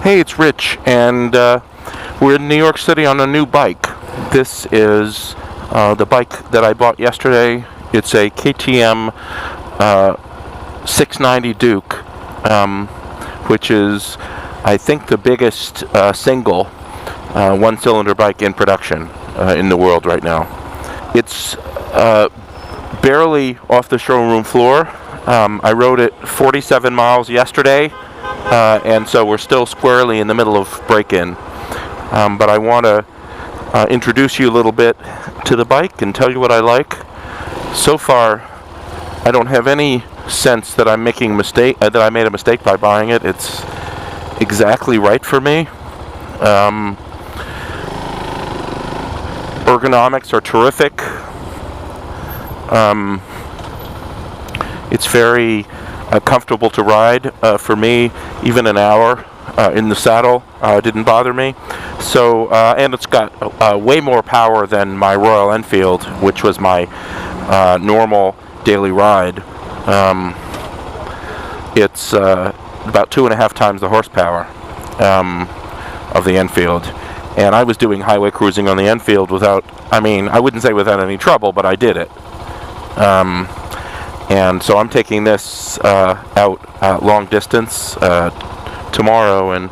Hey, it's Rich, and we're in New York City on a new bike. This is the bike that I bought yesterday. It's a KTM 690 Duke, which is, I think, the biggest single one-cylinder bike in production in the world right now. It's barely off the showroom floor. I rode it 47 miles yesterday. And so we're still squarely in the middle of break-in. But I want to introduce you a little bit to the bike and tell you what I like. So far, I don't have any sense that I'm making that I made a mistake by buying it. It's exactly right for me. Ergonomics are terrific. It's very comfortable to ride. For me, even an hour in the saddle didn't bother me. So, and it's got way more power than my Royal Enfield, which was my normal daily ride. It's about 2.5 times the horsepower of the Enfield. And I was doing highway cruising on the Enfield without, I wouldn't say without any trouble, but I did it. And so I'm taking this out long distance tomorrow, and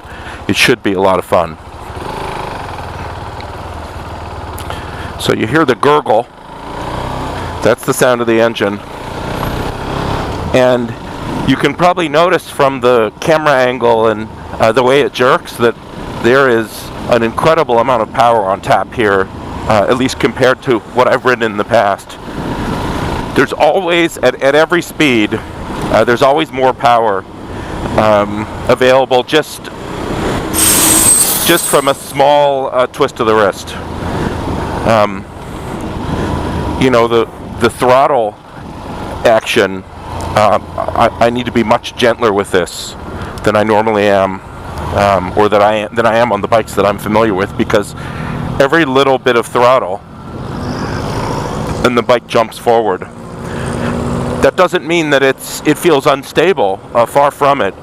it should be a lot of fun. So you hear the gurgle. That's the sound of the engine. And you can probably notice from the camera angle and the way it jerks that there is an incredible amount of power on tap here, at least compared to what I've ridden in the past. There's always, at every speed, there's always more power available just from a small twist of the wrist. The throttle action, I need to be much gentler with this than I normally am, or than I am on the bikes that I'm familiar with, because every little bit of throttle and the bike jumps forward. That doesn't mean that it feels unstable. Far from it.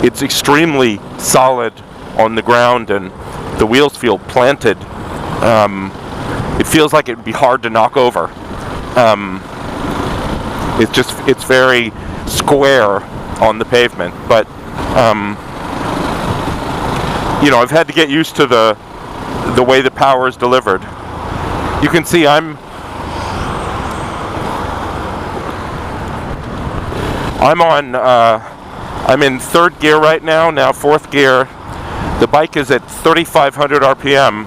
It's extremely solid on the ground, and the wheels feel planted. It feels like it would be hard to knock over. It's very square on the pavement. But I've had to get used to the way the power is delivered. You can see I'm in third gear right now fourth gear. The bike is at 3,500 RPM.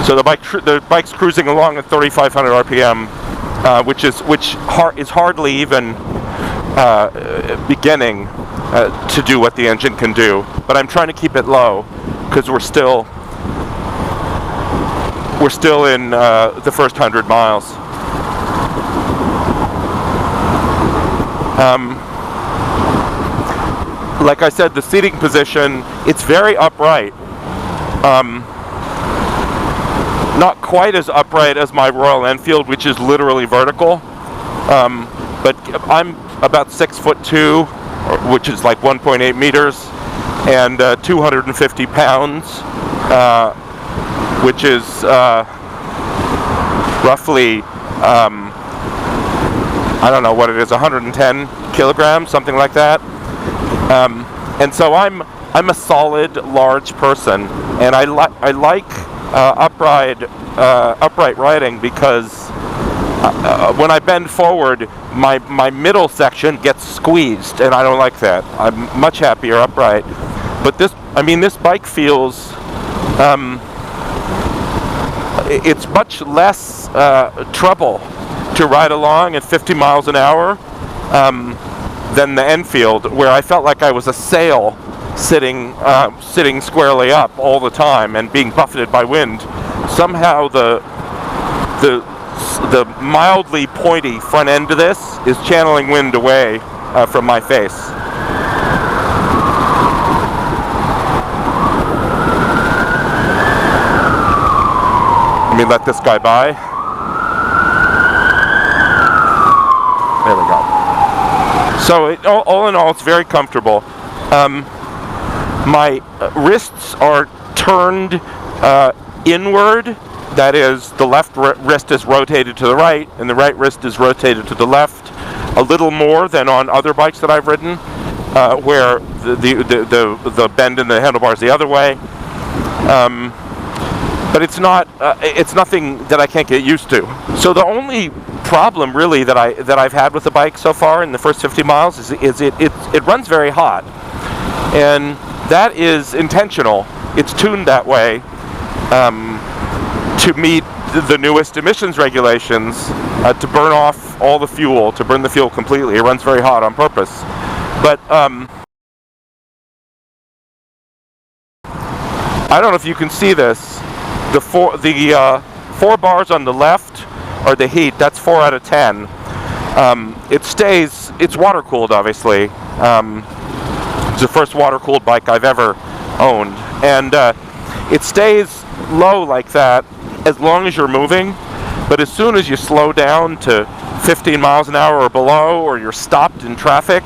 So the bike's cruising along at 3,500 RPM, which is hardly even beginning to do what the engine can do. But I'm trying to keep it low because we're still in the first 100 miles. Like I said, the seating position, it's very upright. Not quite as upright as my Royal Enfield, which is literally vertical. But I'm about 6'2", which is like 1.8 meters, and 250 pounds. Which is roughly, I don't know what it is, 110 kilograms, something like that. And so I'm a solid, large person, and I like upright riding because when I bend forward, my middle section gets squeezed, and I don't like that. I'm much happier upright. But this bike feels. It's much less trouble to ride along at 50 miles an hour than the Enfield, where I felt like I was a sail sitting squarely up all the time and being buffeted by wind. Somehow the mildly pointy front end to this is channeling wind away from my face. Let me let this guy by. So all in all, it's very comfortable. My wrists are turned inward. That is, the left wrist is rotated to the right, and the right wrist is rotated to the left, a little more than on other bikes that I've ridden, where the bend in the handlebars the other way. But it's nothing that I can't get used to. So the only problem really that I've had with the bike so far in the first 50 miles is it runs very hot, and that is intentional. It's tuned that way to meet the newest emissions regulations, to burn off all the fuel, to burn the fuel completely. It runs very hot on purpose. But I don't know if you can see this. The four bars on the left are the heat. That's 4 out of 10. It's water cooled, obviously. It's the first water cooled bike I've ever owned, and it stays low like that as long as you're moving. But as soon as you slow down to 15 miles an hour or below, or you're stopped in traffic,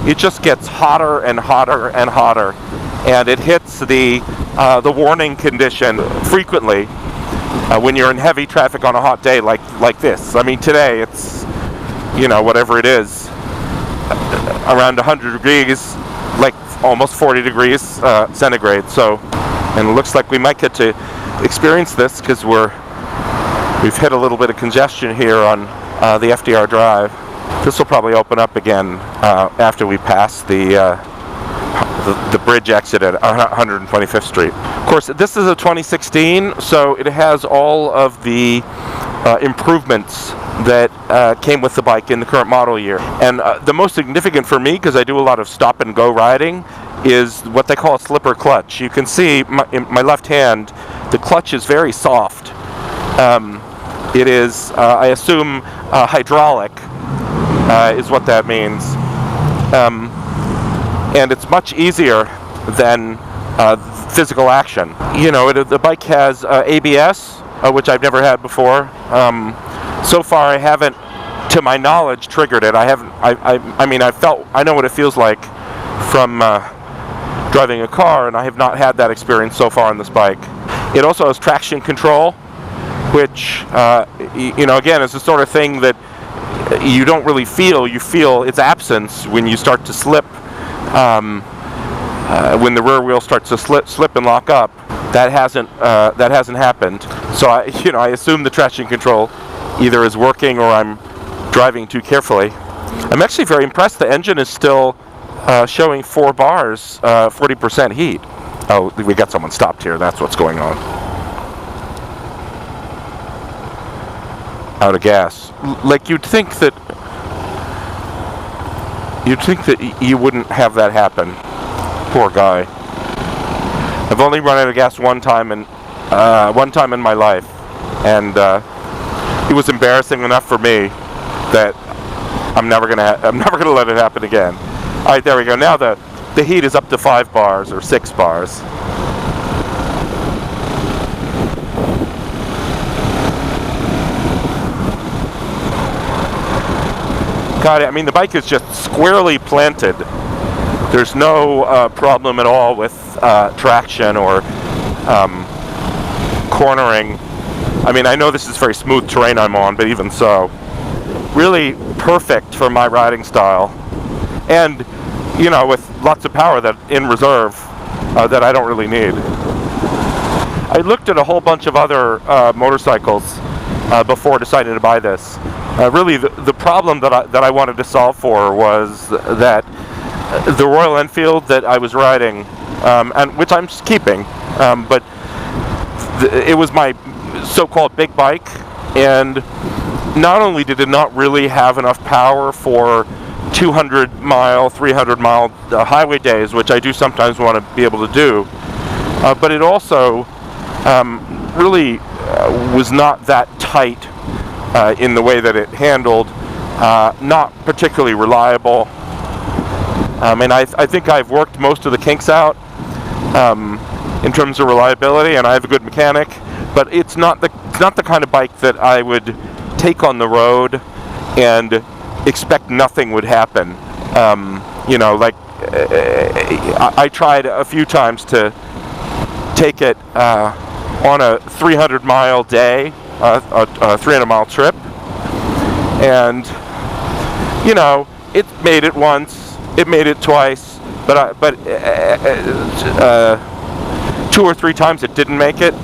it just gets hotter and hotter and hotter, and it hits the warning condition frequently when you're in heavy traffic on a hot day like this. I mean, today it's, whatever it is, around 100 degrees, like almost 40 degrees centigrade. So, and it looks like we might get to experience this because we've hit a little bit of congestion here on the FDR Drive. This will probably open up again after we pass the bridge exit at 125th Street. Of course, this is a 2016, so it has all of the improvements that came with the bike in the current model year. And the most significant for me, because I do a lot of stop and go riding, is what they call a slipper clutch. You can see in my left hand, the clutch is very soft. It is, I assume, hydraulic is what that means. And it's much easier than physical action. The bike has ABS, which I've never had before. So far, I haven't, to my knowledge, triggered it. I know what it feels like from driving a car, and I have not had that experience so far on this bike. It also has traction control, which, again, is the sort of thing that you don't really feel. You feel its absence when you start to slip. When the rear wheel starts to slip and lock up. That hasn't happened. So I assume the traction control either is working or I'm driving too carefully. I'm actually very impressed. The engine is still showing 4 bars, 40% heat. Oh, we got someone stopped here. That's what's going on. Out of gas. Like you'd think that you wouldn't have that happen. Poor guy. I've only run out of gas one time in my life, and it was embarrassing enough for me that I'm never gonna let it happen again. All right, there we go. Now the heat is up to 5 bars or 6 bars. God, I mean, the bike is just squarely planted. There's no problem at all with traction or cornering. I mean, I know this is very smooth terrain I'm on, but even so, really perfect for my riding style. And, with lots of power that in reserve that I don't really need. I looked at a whole bunch of other motorcycles before deciding to buy this. Really, the problem that I wanted to solve for was that the Royal Enfield that I was riding, and which I'm keeping, but it was my so-called big bike, and not only did it not really have enough power for 200-mile, 300-mile highway days, which I do sometimes want to be able to do, but it also really was not that tight in the way that it handled, not particularly reliable. And I think I've worked most of the kinks out in terms of reliability, and I have a good mechanic, but it's not the kind of bike that I would take on the road and expect nothing would happen. You know, like I tried a few times to take it on a 300-mile day, a 300-mile trip, and you know, it made it once, it made it twice, but 2 or 3 times it didn't make it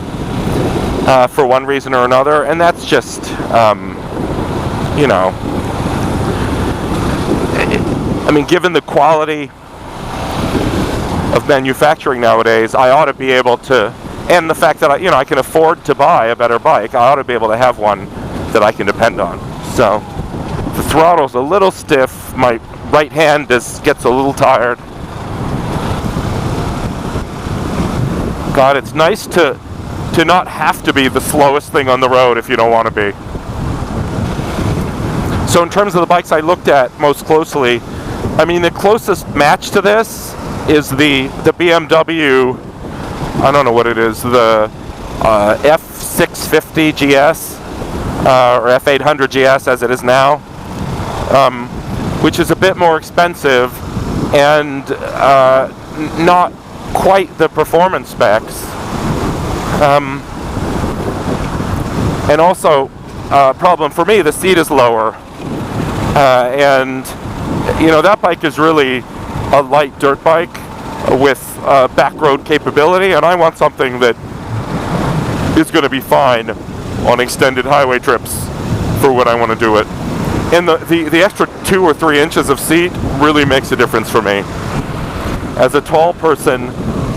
for one reason or another, and that's just you know, I mean, given the quality of manufacturing nowadays, I ought to be able to, and the fact that I can afford to buy a better bike, I ought to be able to have one that I can depend on. So the throttle's a little stiff, my right hand gets a little tired. God, it's nice to not have to be the slowest thing on the road if you don't want to be. So in terms of the bikes I looked at most closely, I mean, the closest match to this is the BMW, I don't know what it is, the F650 GS, or F800 GS as it is now, which is a bit more expensive and not quite the performance specs. And also, problem for me, the seat is lower. And, you know, that bike is really a light dirt bike with back road capability, and I want something that is going to be fine on extended highway trips for when I want to do it. And the extra 2 or 3 inches of seat really makes a difference for me. As a tall person,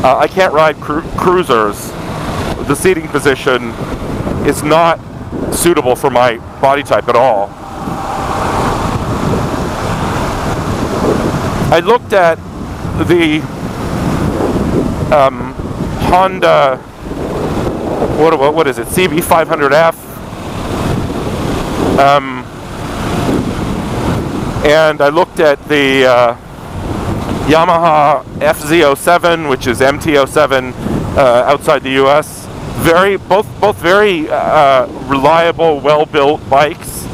I can't ride cruisers. The seating position is not suitable for my body type at all. I looked at the Honda, what is it, CB500F, and I looked at the Yamaha FZ07, which is MT07 outside the US. Both very reliable, well-built bikes.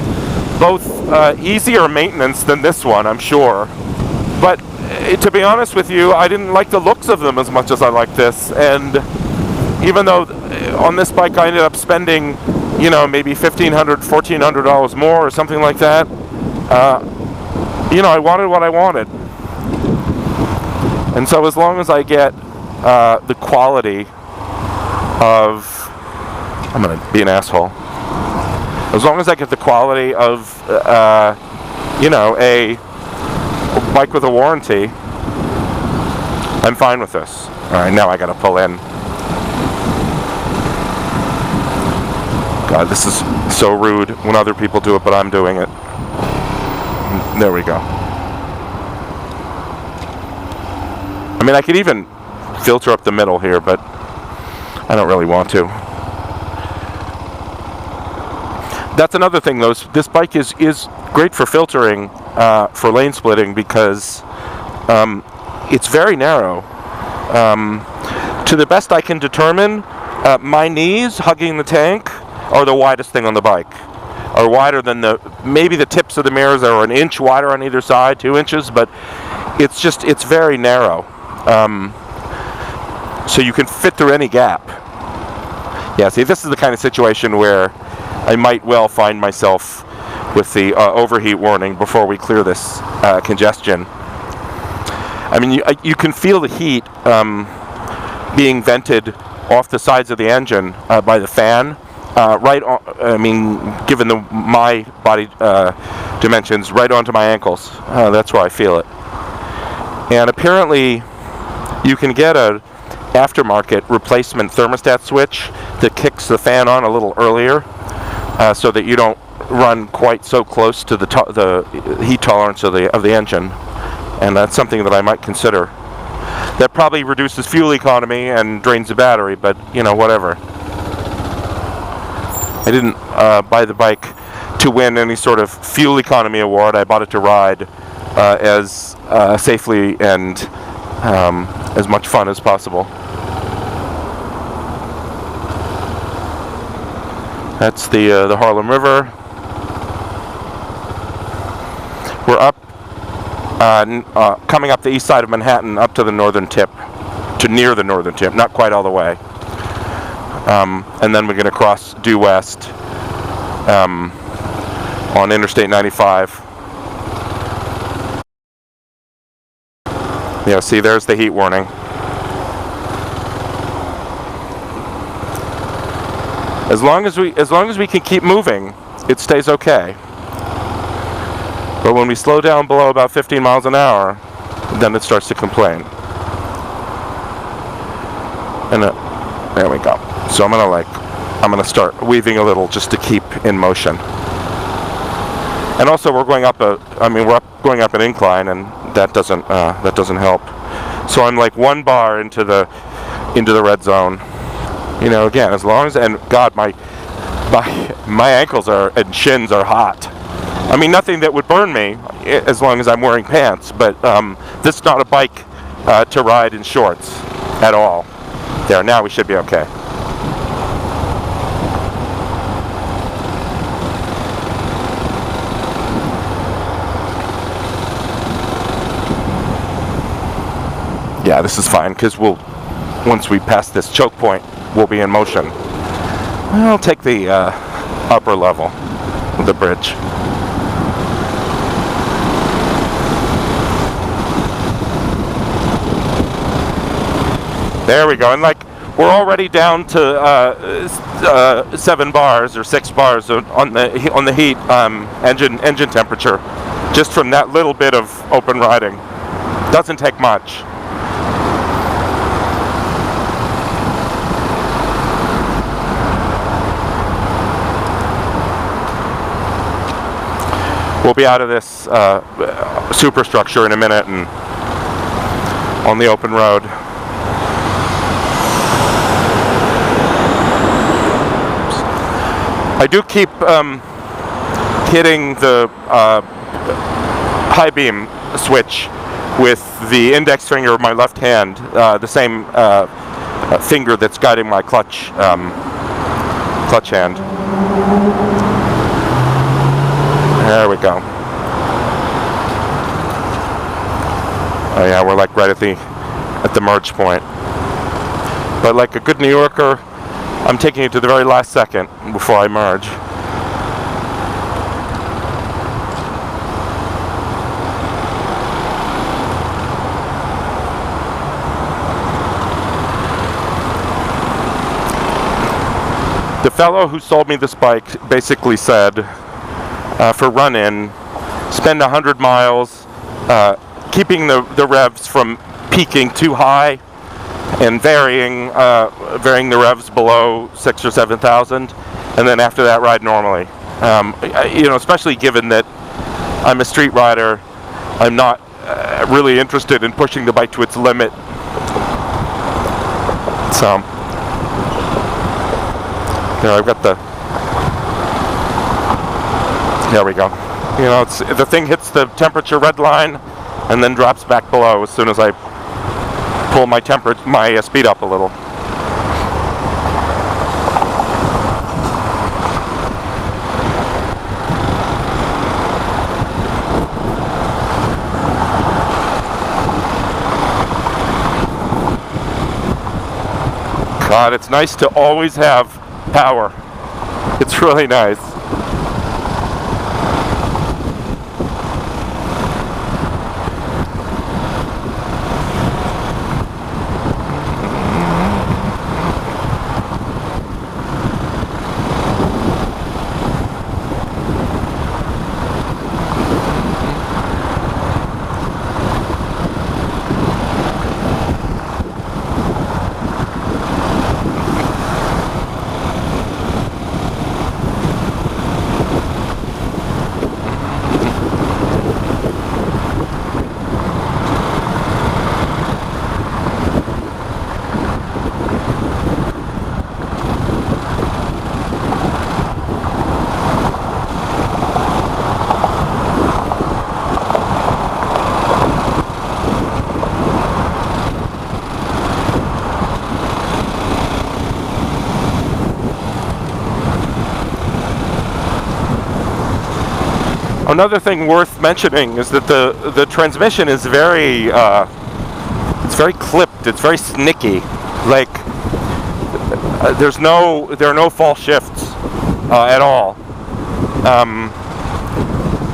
Both easier maintenance than this one, I'm sure. But to be honest with you, I didn't like the looks of them as much as I like this. And even though on this bike I ended up spending, you know, maybe $1,500, $1,400 more or something like that, you know, I wanted what I wanted. And so as long as I get the quality of, I'm going to be an asshole, as long as I get the quality of, you know, a bike with a warranty, I'm fine with this. Alright, now I got to pull in. God, this is so rude when other people do it, but I'm doing it. There we go. I mean, I could even filter up the middle here, but I don't really want to. That's another thing, though. This bike is great for filtering, for lane splitting, because it's very narrow. To the best I can determine, my knees hugging the tank are the widest thing on the bike. Are wider than maybe the tips of the mirrors are an inch wider on either side, 2 inches, but it's very narrow. So you can fit through any gap. Yeah, see, this is the kind of situation where I might well find myself with the overheat warning before we clear this congestion. I mean, you can feel the heat being vented off the sides of the engine by the fan. Right on, I mean, given my body dimensions, right onto my ankles. That's where I feel it. And apparently, you can get a aftermarket replacement thermostat switch that kicks the fan on a little earlier, so that you don't run quite so close to the heat tolerance of the engine. And that's something that I might consider. That probably reduces fuel economy and drains the battery, but you know, whatever. I didn't buy the bike to win any sort of fuel economy award. I bought it to ride as safely and as much fun as possible. That's the Harlem River. We're up coming up the east side of Manhattan up to the northern tip, to near the northern tip, not quite all the way. And then we're going to cross due west on Interstate 95. Yeah, see, there's the heat warning. As long as we can keep moving, it stays okay. But when we slow down below about 15 miles an hour, then it starts to complain. And there we go. So I'm gonna start weaving a little just to keep in motion. And also we're going up going up an incline, and that doesn't help. So I'm like 1 bar into the red zone. You know, again, as long as, and God, my ankles and shins are hot. I mean, nothing that would burn me as long as I'm wearing pants, but this is not a bike to ride in shorts at all. There, now we should be okay. Yeah, this is fine, because once we pass this choke point, we'll be in motion. I'll take the upper level of the bridge. There we go, and like we're already down to 7 bars or 6 bars on the heat engine temperature, just from that little bit of open riding. Doesn't take much. We'll be out of this superstructure in a minute and on the open road. I do keep hitting the high beam switch with the index finger of my left hand, the same finger that's guiding my clutch hand. There we go. Oh yeah, we're like right at the merge point. But like a good New Yorker, I'm taking it to the very last second before I merge. The fellow who sold me this bike basically said, for run-in, spend 100 miles keeping the revs from peaking too high and varying the revs below 6,000 or 7,000, and then after that ride normally. You know, especially given that I'm a street rider, I'm not really interested in pushing the bike to its limit. So there, I've got the. There we go. You know, the thing hits the temperature red line and then drops back below as soon as I pull my speed up a little. God, it's nice to always have power. It's really nice. Another thing worth mentioning is that the transmission is very it's very clipped. It's very snicky. Like there are no false shifts at all.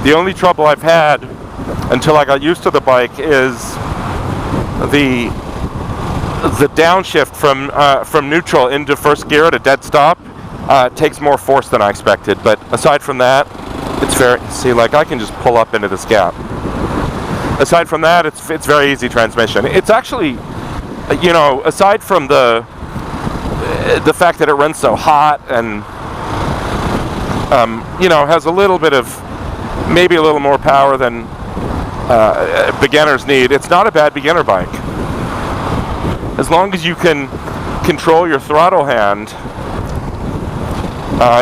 The only trouble I've had until I got used to the bike is the downshift from neutral into first gear at a dead stop takes more force than I expected. But aside from that, it's very, see, like I can just pull up into this gap. Aside from that, it's very easy transmission. It's actually, you know, aside from the fact that it runs so hot and you know, has a little bit of, maybe a little more power than beginners need, it's not a bad beginner bike. As long as you can control your throttle hand,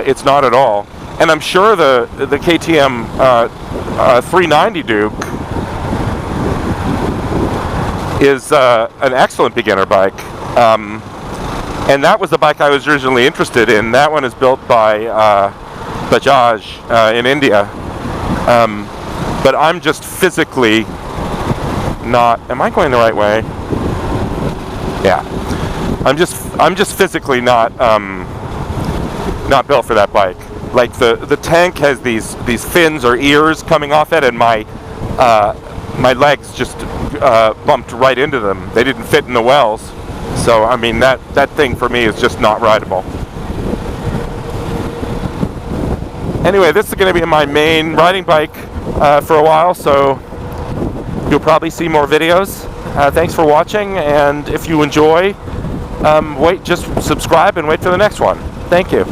it's not at all. And I'm sure the KTM 390 Duke is an excellent beginner bike. And that was the bike I was originally interested in. That one is built by Bajaj in India. But I'm just physically not, am I going the right way? Yeah. I'm just physically not built for that bike. Like the tank has these fins or ears coming off it, and my legs just bumped right into them. They didn't fit in the wells. So I mean that thing for me is just not rideable. Anyway, this is going to be my main riding bike for a while, so you'll probably see more videos. Thanks for watching, and if you enjoy, just subscribe and wait for the next one. Thank you.